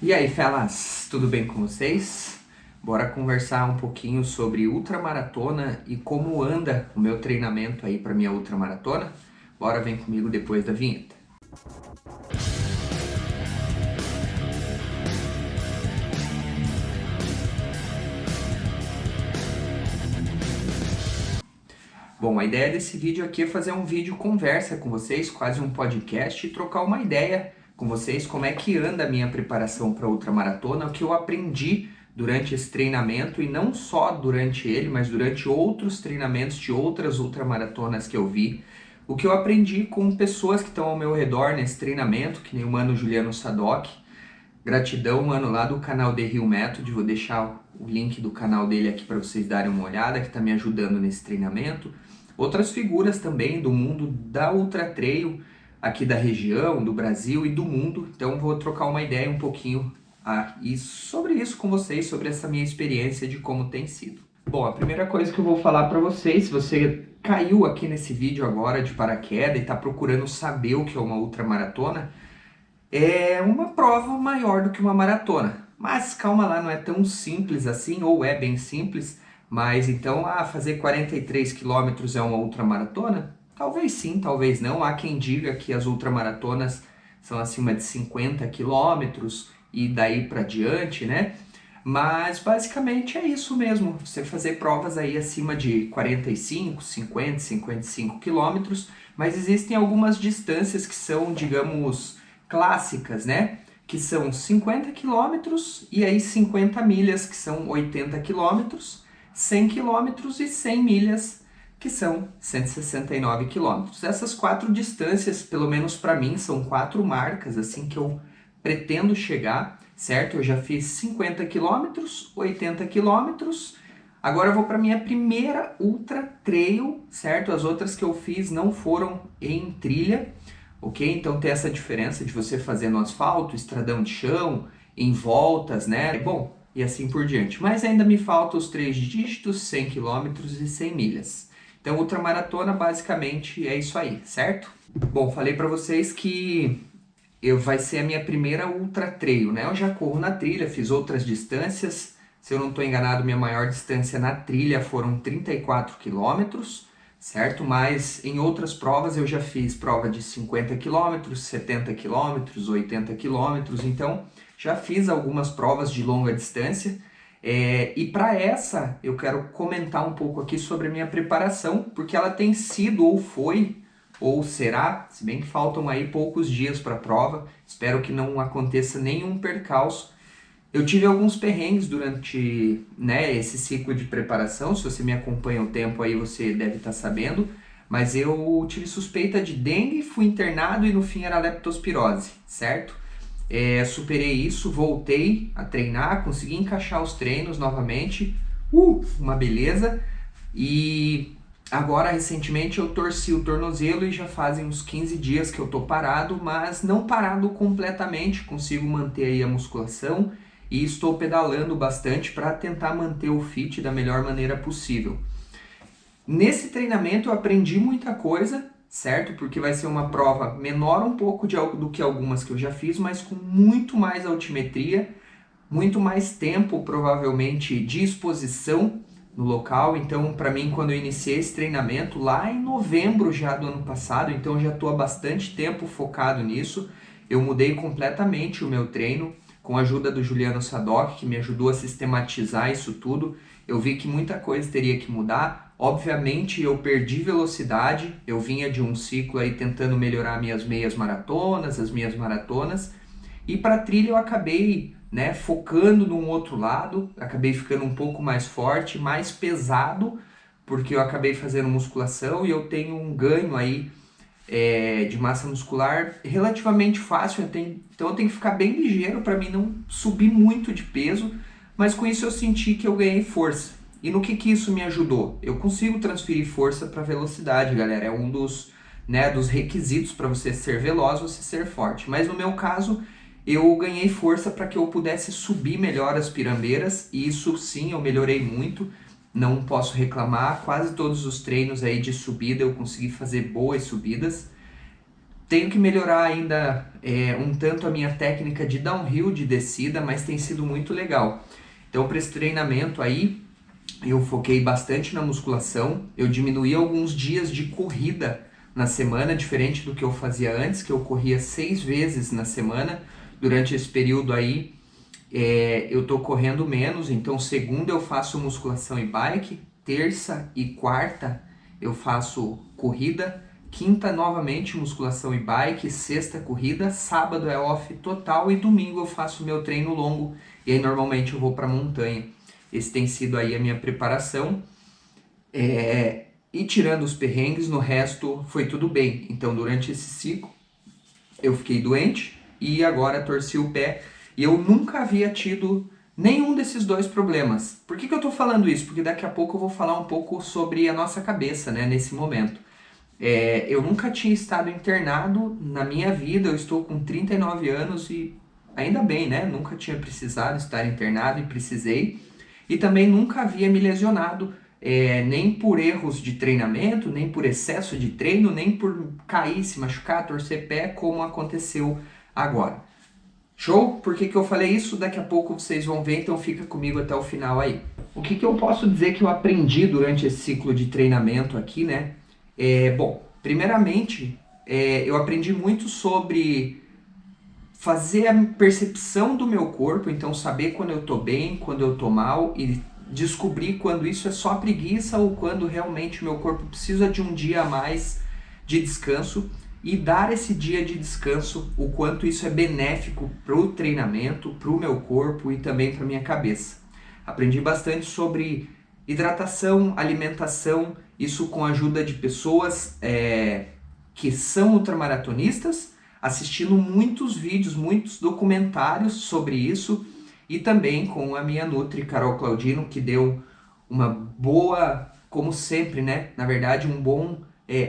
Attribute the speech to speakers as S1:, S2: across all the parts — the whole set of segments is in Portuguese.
S1: E aí, felas, tudo bem com vocês? Bora conversar um pouquinho sobre ultramaratona e como anda o meu treinamento aí para minha ultramaratona? Bora, vem comigo depois da vinheta. Bom, a ideia desse vídeo aqui é fazer um vídeo conversa com vocês, quase um podcast, e trocar uma ideia com vocês como é que anda a minha preparação para a ultramaratona, o que eu aprendi durante esse treinamento e não só durante ele, mas durante outros treinamentos de outras ultramaratonas que eu vi. O que eu aprendi com pessoas que estão ao meu redor nesse treinamento, que nem o mano Juliano Sadoc. Gratidão, mano, lá do canal The Hill Method. Vou deixar o link do canal dele aqui para vocês darem uma olhada, que está me ajudando nesse treinamento. Outras figuras também do mundo da Ultra Trail, aqui da região, do Brasil e do mundo. Então vou trocar uma ideia um pouquinho e sobre isso com vocês, sobre essa minha experiência de como tem sido. Bom, a primeira coisa que eu vou falar para vocês, se você caiu aqui nesse vídeo agora de paraquedas e está procurando saber o que é uma ultramaratona, é uma prova maior do que uma maratona. Mas calma lá, não é tão simples assim, ou é bem simples. Mas então, fazer 43 quilômetros é uma ultramaratona? Talvez sim, talvez não. Há quem diga que as ultramaratonas são acima de 50 quilômetros e daí para diante, né? Mas basicamente é isso mesmo, você fazer provas aí acima de 45, 50, 55 quilômetros, mas existem algumas distâncias que são, digamos, clássicas, né? Que são 50 quilômetros e aí 50 milhas, que são 80 quilômetros, 100 quilômetros e 100 milhas, que são 169 quilômetros. Essas quatro distâncias, pelo menos para mim, são quatro marcas assim que eu pretendo chegar, certo? Eu já fiz 50 quilômetros, 80 quilômetros, agora eu vou para minha primeira ultra trail, certo? As outras que eu fiz não foram em trilha, ok? Então tem essa diferença de você fazer no asfalto, estradão de chão, em voltas, né? Bom, e assim por diante. Mas ainda me faltam os 3 dígitos, 100 quilômetros e 100 milhas. Então ultramaratona basicamente é isso aí, certo? Bom, falei para vocês que vai ser a minha primeira ultra trail, né? Eu já corro na trilha, fiz outras distâncias. Se eu não estou enganado, minha maior distância na trilha foram 34 quilômetros, certo? Mas em outras provas eu já fiz prova de 50 quilômetros, 70 quilômetros, 80 quilômetros. Então já fiz algumas provas de longa distância. E para essa eu quero comentar um pouco aqui sobre a minha preparação, porque ela tem sido ou foi ou será, se bem que faltam aí poucos dias para a prova, espero que não aconteça nenhum percalço. Eu tive alguns perrengues durante, né, esse ciclo de preparação, se você me acompanha o tempo aí você deve estar sabendo, mas eu tive suspeita de dengue, fui internado e no fim era leptospirose, certo? Superei isso, voltei a treinar, consegui encaixar os treinos novamente, uma beleza, e agora, recentemente, eu torci o tornozelo e já fazem uns 15 dias que eu tô parado, mas não parado completamente, consigo manter aí a musculação e estou pedalando bastante para tentar manter o fit da melhor maneira possível. Nesse treinamento eu aprendi muita coisa, certo? Porque vai ser uma prova menor um pouco do que algumas que eu já fiz, mas com muito mais altimetria, muito mais tempo provavelmente de exposição no local. Então, para mim, quando eu iniciei esse treinamento lá em novembro já do ano passado, então eu já estou há bastante tempo focado nisso, eu mudei completamente o meu treino com a ajuda do Juliano Sadoc, que me ajudou a sistematizar isso tudo. Eu vi que muita coisa teria que mudar. Obviamente eu perdi velocidade, eu vinha de um ciclo aí tentando melhorar minhas meias maratonas, as minhas maratonas, e para trilha eu acabei, né, focando num outro lado, acabei ficando um pouco mais forte, mais pesado, porque eu acabei fazendo musculação e eu tenho um ganho aí de massa muscular relativamente fácil, então eu tenho que ficar bem ligeiro para mim não subir muito de peso, mas com isso eu senti que eu ganhei força. E no que isso me ajudou? Eu consigo transferir força para velocidade, galera, é um dos requisitos para você ser veloz, você ser forte, mas no meu caso eu ganhei força para que eu pudesse subir melhor as pirambeiras, e isso sim, eu melhorei muito, não posso reclamar, quase todos os treinos aí de subida eu consegui fazer boas subidas. Tenho que melhorar ainda um tanto a minha técnica de downhill, de descida, mas tem sido muito legal. Então, para esse treinamento aí, eu foquei bastante na musculação, eu diminuí alguns dias de corrida na semana, diferente do que eu fazia antes, que eu corria 6 vezes na semana. Durante esse período aí, eu tô correndo menos, então segunda eu faço musculação e bike, terça e quarta eu faço corrida, quinta novamente musculação e bike, sexta corrida, sábado é off total e domingo eu faço meu treino longo e aí normalmente eu vou para montanha. Esse tem sido aí a minha preparação. E tirando os perrengues, no resto foi tudo bem. Então durante esse ciclo eu fiquei doente e agora torci o pé. E eu nunca havia tido nenhum desses dois problemas. Por que eu tô falando isso? Porque daqui a pouco eu vou falar um pouco sobre a nossa cabeça, né, nesse momento. Eu nunca tinha estado internado na minha vida, eu estou com 39 anos e ainda bem, né? Nunca tinha precisado estar internado e precisei. E também nunca havia me lesionado, nem por erros de treinamento, nem por excesso de treino, nem por cair, se machucar, torcer pé, como aconteceu agora. Show? Por que eu falei isso? Daqui a pouco vocês vão ver, então fica comigo até o final aí. O que eu posso dizer que eu aprendi durante esse ciclo de treinamento aqui, né? Bom, primeiramente, eu aprendi muito sobre fazer a percepção do meu corpo, então saber quando eu tô bem, quando eu tô mal e descobrir quando isso é só preguiça ou quando realmente o meu corpo precisa de um dia a mais de descanso e dar esse dia de descanso, o quanto isso é benéfico para o treinamento, para o meu corpo e também para minha cabeça. Aprendi bastante sobre hidratação, alimentação, isso com a ajuda de pessoas que são ultramaratonistas, assistindo muitos vídeos, muitos documentários sobre isso e também com a minha Nutri, Carol Claudino, que deu uma boa, como sempre, né? Na verdade, um bom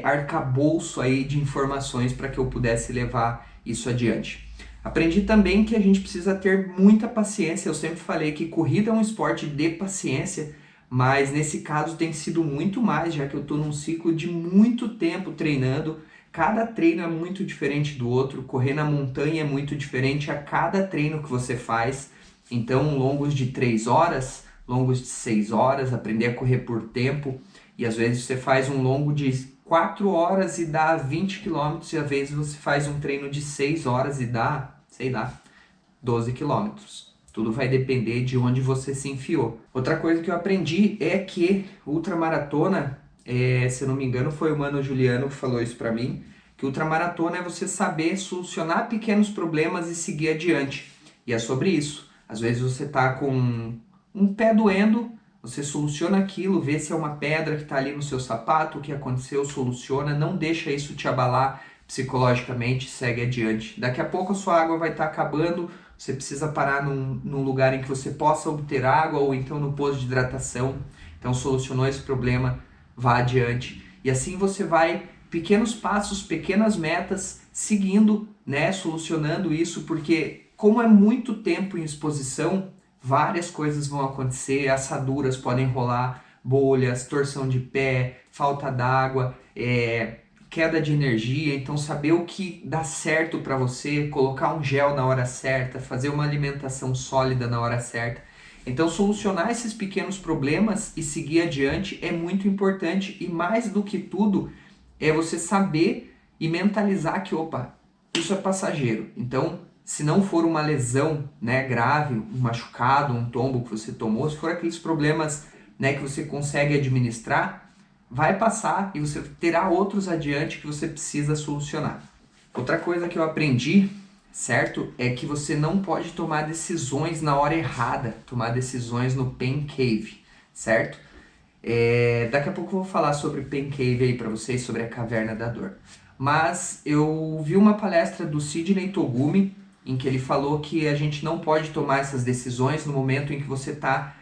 S1: arcabouço aí de informações para que eu pudesse levar isso adiante. Aprendi também que a gente precisa ter muita paciência. Eu sempre falei que corrida é um esporte de paciência, mas nesse caso tem sido muito mais, já que eu estou num ciclo de muito tempo treinando. Cada treino é muito diferente do outro, correr na montanha é muito diferente a cada treino que você faz. Então, longos de 3 horas, longos de 6 horas, aprender a correr por tempo. E às vezes você faz um longo de 4 horas e dá 20 quilômetros, e às vezes você faz um treino de 6 horas e dá, sei lá, 12 quilômetros. Tudo vai depender de onde você se enfiou. Outra coisa que eu aprendi é que ultramaratona, se eu não me engano foi o Mano Juliano que falou isso pra mim, que ultramaratona é você saber solucionar pequenos problemas e seguir adiante. E é sobre isso. Às vezes você tá com um pé doendo, você soluciona aquilo, vê se é uma pedra que está ali no seu sapato, o que aconteceu, soluciona, não deixa isso te abalar psicologicamente, segue adiante. Daqui a pouco a sua água vai estar acabando, você precisa parar num lugar em que você possa obter água ou então no posto de hidratação. Então solucionou esse problema, vá adiante. E assim você vai, pequenos passos, pequenas metas, seguindo, né, solucionando isso, porque como é muito tempo em exposição, várias coisas vão acontecer, assaduras podem rolar, bolhas, torção de pé, falta d'água, queda de energia. Então saber o que dá certo para você, colocar um gel na hora certa, fazer uma alimentação sólida na hora certa. Então solucionar esses pequenos problemas e seguir adiante é muito importante, e mais do que tudo é você saber e mentalizar que, opa, isso é passageiro. Então, se não for uma lesão, né, grave, um machucado, um tombo que você tomou, se for aqueles problemas, né, que você consegue administrar, vai passar e você terá outros adiante que você precisa solucionar. Outra coisa que eu aprendi, certo, é que você não pode tomar decisões na hora errada, tomar decisões no pain cave, certo? Daqui a pouco eu vou falar sobre pain cave aí para vocês, sobre a caverna da dor. Mas eu vi uma palestra do Sidney Togumi, em que ele falou que a gente não pode tomar essas decisões no momento em que você está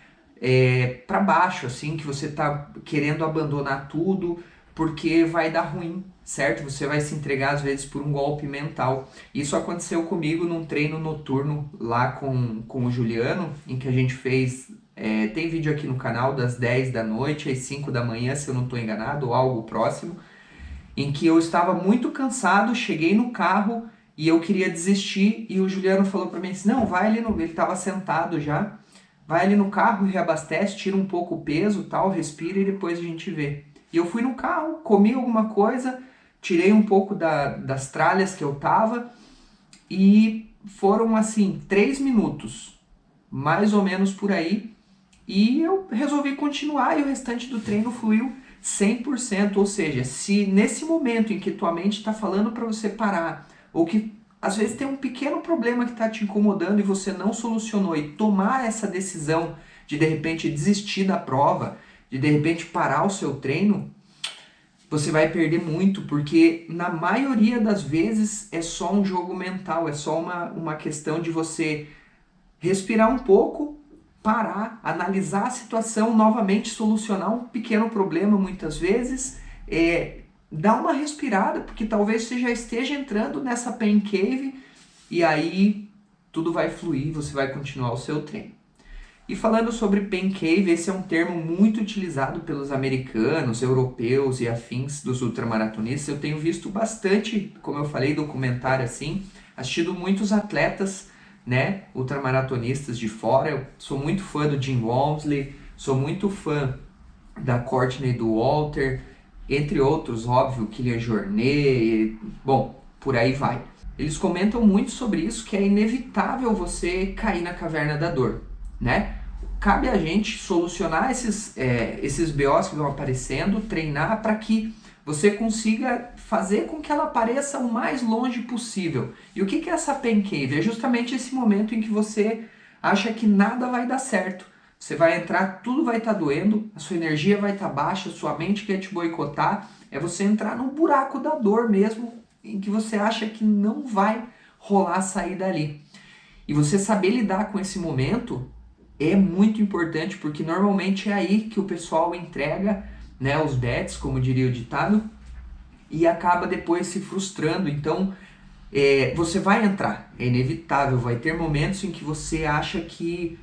S1: para baixo, assim, que você está querendo abandonar tudo, porque vai dar ruim, certo? Você vai se entregar às vezes por um golpe mental. Isso aconteceu comigo num treino noturno lá com o Juliano, em que a gente fez, tem vídeo aqui no canal, das 10 da noite às 5 da manhã, se eu não estou enganado, ou algo próximo. em que eu estava muito cansado, cheguei no carro e eu queria desistir e o Juliano falou para mim assim, não, vai ali no... Ele estava sentado já, vai ali no carro, reabastece, tira um pouco o peso, tal, respira e depois a gente vê. E eu fui no carro, comi alguma coisa, tirei um pouco das tralhas que eu tava e foram assim 3 minutos, mais ou menos por aí, e eu resolvi continuar e o restante do treino fluiu 100%. Ou seja, se nesse momento em que tua mente está falando para você parar, ou que às vezes tem um pequeno problema que está te incomodando e você não solucionou, e tomar essa decisão de repente desistir da prova, de repente parar o seu treino, você vai perder muito, porque na maioria das vezes é só um jogo mental, é só uma questão de você respirar um pouco, parar, analisar a situação, novamente solucionar um pequeno problema muitas vezes, dar uma respirada, porque talvez você já esteja entrando nessa pain cave e aí tudo vai fluir, você vai continuar o seu treino. E falando sobre pain cave, esse é um termo muito utilizado pelos americanos, europeus e afins dos ultramaratonistas. Eu tenho visto bastante, como eu falei, documentário assim, assistido muitos atletas, né, ultramaratonistas de fora. Eu sou muito fã do Jim Walmsley, sou muito fã da Courtney Dauwalter, entre outros, óbvio, Kilian Jornet, bom, por aí vai. Eles comentam muito sobre isso, que é inevitável você cair na caverna da dor, né? Cabe a gente solucionar esses BOs que vão aparecendo, treinar para que você consiga fazer com que ela apareça o mais longe possível. E o que é essa pain cave? É justamente esse momento em que você acha que nada vai dar certo. Você vai entrar, tudo vai estar doendo, a sua energia vai estar baixa, a sua mente quer te boicotar. É você entrar num buraco da dor mesmo, em que você acha que não vai rolar sair dali. E você saber lidar com esse momento é muito importante, porque normalmente é aí que o pessoal entrega, né, os bets, como diria o ditado, e acaba depois se frustrando. Então, você vai entrar, é inevitável, vai ter momentos em que você acha que,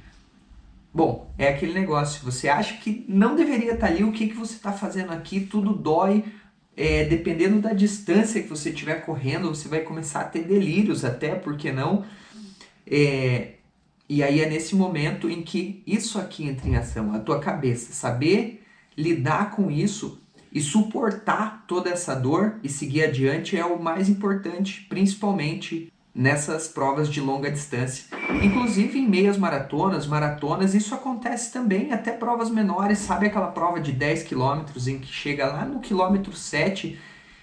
S1: bom, é aquele negócio, você acha que não deveria estar ali, o que você está fazendo aqui, tudo dói, dependendo da distância que você estiver correndo, você vai começar a ter delírios até, por que não? E aí é nesse momento em que isso aqui entra em ação, a tua cabeça, saber lidar com isso e suportar toda essa dor e seguir adiante é o mais importante, principalmente nessas provas de longa distância. Inclusive em meias maratonas, isso acontece também, até provas menores, sabe aquela prova de 10 quilômetros em que chega lá no quilômetro 7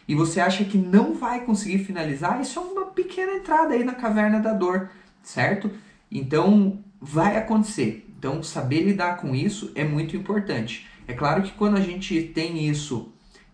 S1: e você acha que não vai conseguir finalizar? Isso é uma pequena entrada aí na caverna da dor, certo? Então, vai acontecer. Então, saber lidar com isso é muito importante. É claro que quando a gente tem isso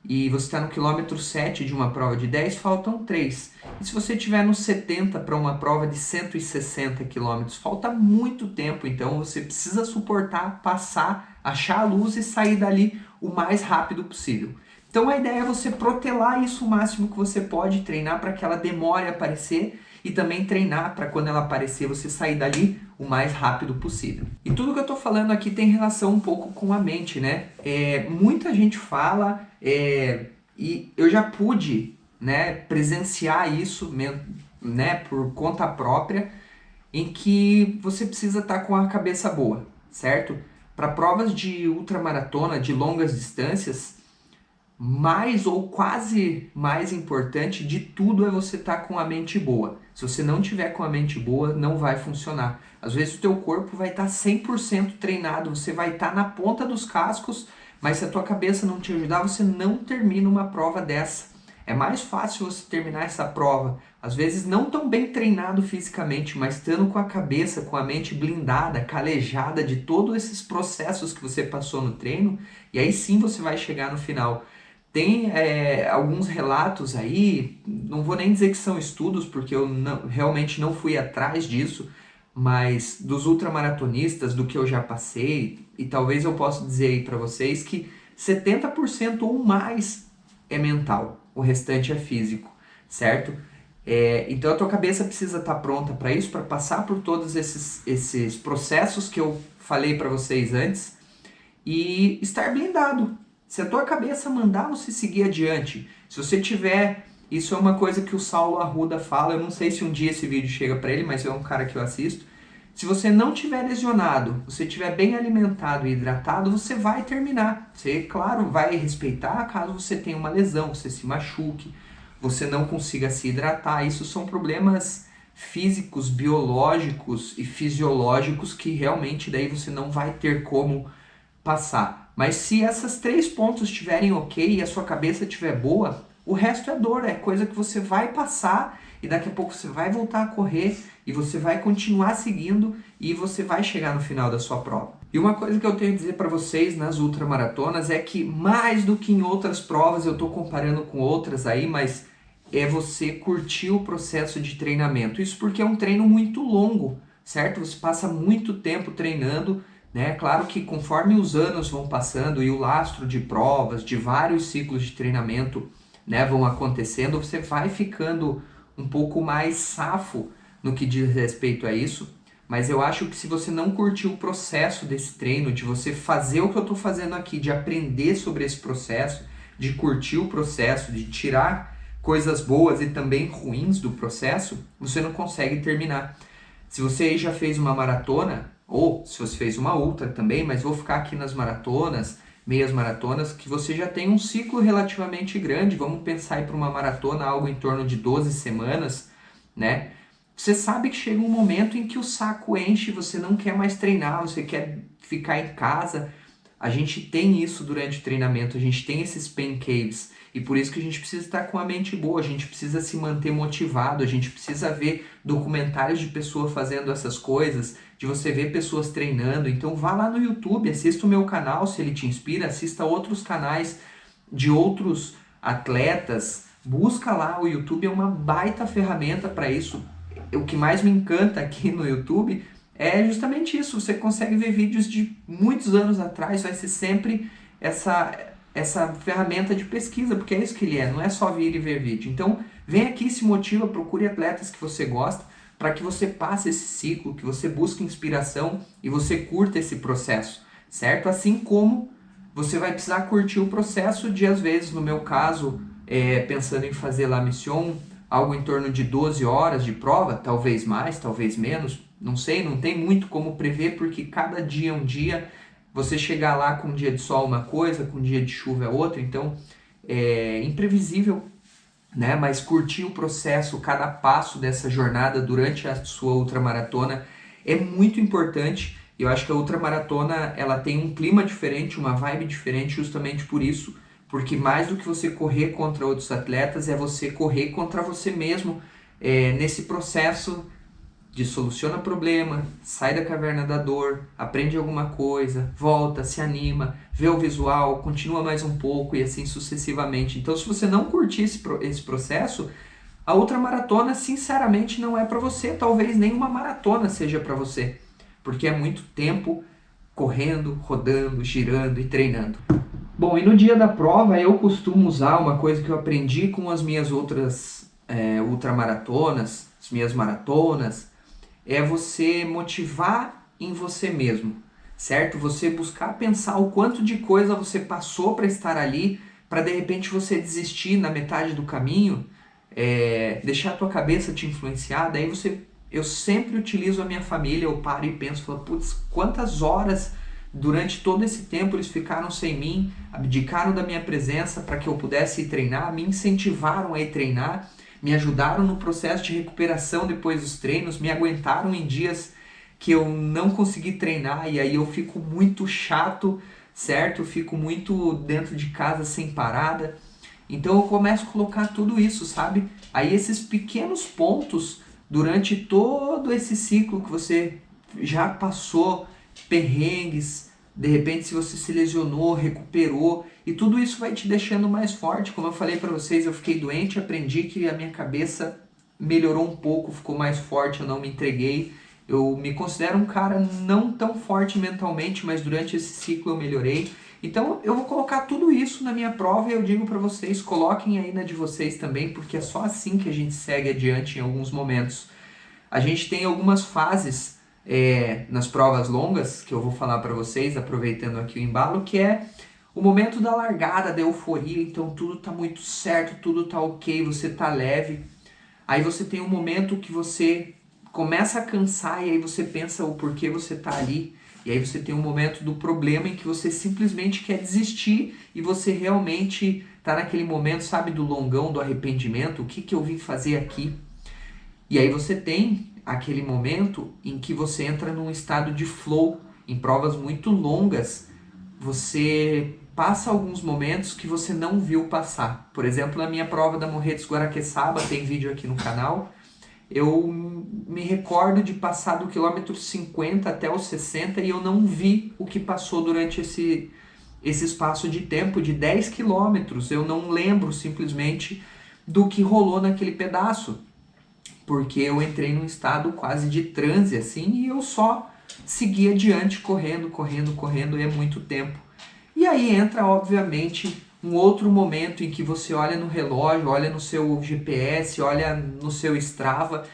S1: e você está no quilômetro 7 de uma prova de 10, faltam 3. E se você estiver no 70 para uma prova de 160 quilômetros, falta muito tempo. Então, você precisa suportar, passar, achar a luz e sair dali o mais rápido possível. Então, a ideia é você protelar isso o máximo que você pode, treinar para que ela demore a aparecer e também treinar para quando ela aparecer você sair dali o mais rápido possível. E tudo que eu estou falando aqui tem relação um pouco com a mente, né? Muita gente fala, e eu já pude, né, presenciar isso, né, por conta própria, em que você precisa estar com a cabeça boa, certo? Para provas de ultramaratona, de longas distâncias, mais ou quase mais importante de tudo é você estar com a mente boa. Se você não tiver com a mente boa, não vai funcionar. Às vezes o teu corpo vai estar 100% treinado, você vai estar na ponta dos cascos, mas se a tua cabeça não te ajudar, você não termina uma prova dessa. É mais fácil você terminar essa prova, às vezes não tão bem treinado fisicamente, mas estando com a cabeça, com a mente blindada, calejada de todos esses processos que você passou no treino, e aí sim você vai chegar no final. Tem alguns relatos aí, não vou nem dizer que são estudos, porque eu realmente não fui atrás disso, mas dos ultramaratonistas, do que eu já passei, e talvez eu possa dizer aí para vocês que 70% ou mais é mental, o restante é físico, certo? Então a tua cabeça precisa estar pronta para isso, para passar por todos esses processos que eu falei para vocês antes, e estar blindado. Se a tua cabeça mandar você seguir adiante, Se você tiver, isso é uma coisa que o Saulo Arruda fala, eu não sei se um dia esse vídeo chega para ele, mas é um cara que eu assisto. Se você não tiver lesionado, você tiver bem alimentado e hidratado, você vai terminar. Você, claro, vai respeitar caso você tenha uma lesão, você se machuque, você não consiga se hidratar. Isso são problemas físicos, biológicos e fisiológicos que realmente daí você não vai ter como passar. Mas se essas 3 pontos estiverem ok e a sua cabeça estiver boa, o resto é dor, é coisa que você vai passar e daqui a pouco você vai voltar a correr e você vai continuar seguindo e você vai chegar no final da sua prova. E uma coisa que eu tenho a dizer para vocês nas ultramaratonas é que mais do que em outras provas, eu estou comparando com outras aí, mas é você curtir o processo de treinamento. Isso porque é um treino muito longo, certo? Você passa muito tempo treinando, né? Claro que conforme os anos vão passando e o lastro de provas, de vários ciclos de treinamento, né, vão acontecendo, você vai ficando um pouco mais safo no que diz respeito a isso, mas eu acho que se você não curtir o processo desse treino, de você fazer o que eu estou fazendo aqui, de aprender sobre esse processo, de curtir o processo, de tirar coisas boas e também ruins do processo, você não consegue terminar. Se você aí já fez uma maratona, ou se você fez uma ultra também, mas vou ficar aqui nas maratonas, meias maratonas, que você já tem um ciclo relativamente grande, vamos pensar aí para uma maratona, algo em torno de 12 semanas, né? Você sabe que chega um momento em que o saco enche, você não quer mais treinar, você quer ficar em casa. A gente tem isso durante o treinamento, a gente tem esses pain caves, e por isso que a gente precisa estar com a mente boa, a gente precisa se manter motivado, a gente precisa ver documentários de pessoas fazendo essas coisas, de você ver pessoas treinando. Então vá lá no YouTube, assista o meu canal se ele te inspira, assista outros canais de outros atletas, busca lá, o YouTube é uma baita ferramenta para isso. O que mais me encanta aqui no YouTube é justamente isso, você consegue ver vídeos de muitos anos atrás, vai ser sempre essa ferramenta de pesquisa, porque é isso que ele é, não é só vir e ver vídeo. Então, vem aqui, se motiva, procure atletas que você gosta, para que você passe esse ciclo, que você busque inspiração e você curta esse processo, certo? Assim como você vai precisar curtir o processo de, às vezes, no meu caso, pensando em fazer La Mission, algo em torno de 12 horas de prova, talvez mais, talvez menos, não sei, não tem muito como prever, porque cada dia é um dia, você chegar lá com um dia de sol uma coisa, com um dia de chuva é outra, então é imprevisível, né? Mas curtir o processo, cada passo dessa jornada durante a sua ultramaratona é muito importante. Eu acho que a ultramaratona, ela tem um clima diferente, uma vibe diferente justamente por isso, porque mais do que você correr contra outros atletas, é você correr contra você mesmo nesse processo de soluciona problema, sai da caverna da dor, aprende alguma coisa, volta, se anima, vê o visual, continua mais um pouco e assim sucessivamente. Então, se você não curtir esse processo, a ultramaratona, sinceramente, não é para você. Talvez nenhuma maratona seja para você, porque é muito tempo correndo, rodando, girando e treinando. Bom, e no dia da prova eu costumo usar uma coisa que eu aprendi com as minhas outras ultramaratonas, as minhas maratonas, é você motivar em você mesmo, certo? Você buscar pensar o quanto de coisa você passou para estar ali, para de repente você desistir na metade do caminho, deixar a tua cabeça te influenciar. Daí eu sempre utilizo a minha família, eu paro e penso, falo, putz, quantas horas durante todo esse tempo eles ficaram sem mim, abdicaram da minha presença para que eu pudesse ir treinar, me incentivaram a ir treinar, me ajudaram no processo de recuperação depois dos treinos, me aguentaram em dias que eu não consegui treinar e aí eu fico muito chato, certo? Eu fico muito dentro de casa sem parada. Então eu começo a colocar tudo isso, sabe? Aí esses pequenos pontos durante todo esse ciclo que você já passou, perrengues, de repente se você se lesionou, recuperou, e tudo isso vai te deixando mais forte. Como eu falei para vocês, eu fiquei doente, aprendi que a minha cabeça melhorou um pouco, ficou mais forte, eu não me entreguei. Eu me considero um cara não tão forte mentalmente, mas durante esse ciclo eu melhorei. Então eu vou colocar tudo isso na minha prova e eu digo para vocês, coloquem aí na de vocês também, porque é só assim que a gente segue adiante em alguns momentos. A gente tem algumas fases nas provas longas, que eu vou falar para vocês, aproveitando aqui o embalo, que é O momento da largada, da euforia, então tudo tá muito certo, tudo tá ok, você tá leve. Aí você tem um momento que você começa a cansar e aí você pensa o porquê você tá ali. E aí você tem um momento do problema em que você simplesmente quer desistir e você realmente tá naquele momento, sabe, do longão, do arrependimento, o que que eu vim fazer aqui? E aí você tem aquele momento em que você entra num estado de flow, em provas muito longas, você passa alguns momentos que você não viu passar. Por exemplo, na minha prova da Morretes Guaraqueçaba, tem vídeo aqui no canal, eu me recordo de passar do quilômetro 50 até os 60 e eu não vi o que passou durante esse espaço de tempo de 10 quilômetros. Eu não lembro simplesmente do que rolou naquele pedaço, porque eu entrei num estado quase de transe assim e eu só segui adiante correndo, correndo, correndo, e é muito tempo. E aí entra, obviamente, um outro momento em que você olha no relógio, olha no seu GPS, olha no seu Strava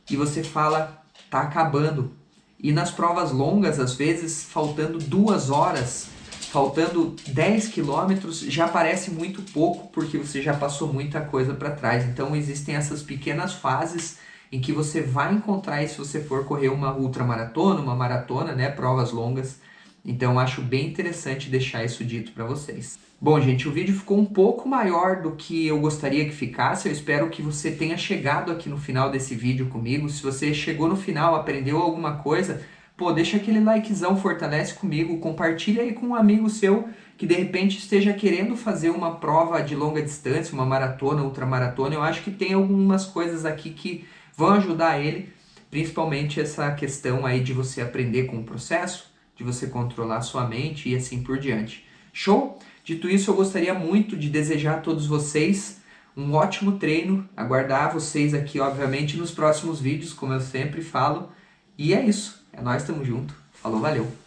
S1: e você fala, tá acabando. E nas provas longas, às vezes, faltando 2 horas, faltando 10 quilômetros, já parece muito pouco, porque você já passou muita coisa para trás. Então existem essas pequenas fases em que você vai encontrar isso se você for correr uma ultramaratona, uma maratona, né, provas longas. Então acho bem interessante deixar isso dito para vocês. Bom, gente, o vídeo ficou um pouco maior do que eu gostaria que ficasse. Eu espero que você tenha chegado aqui no final desse vídeo comigo. Se você chegou no final, aprendeu alguma coisa, pô, deixa aquele likezão, fortalece comigo, compartilha aí com um amigo seu que de repente esteja querendo fazer uma prova de longa distância, uma maratona, ultramaratona. Eu acho que tem algumas coisas aqui que vão ajudar ele, principalmente essa questão aí de você aprender com o processo, de você controlar sua mente e assim por diante. Show? Dito isso, eu gostaria muito de desejar a todos vocês um ótimo treino, aguardar vocês aqui, obviamente, nos próximos vídeos, como eu sempre falo. E é isso. É nóis, tamo junto. Falou, valeu!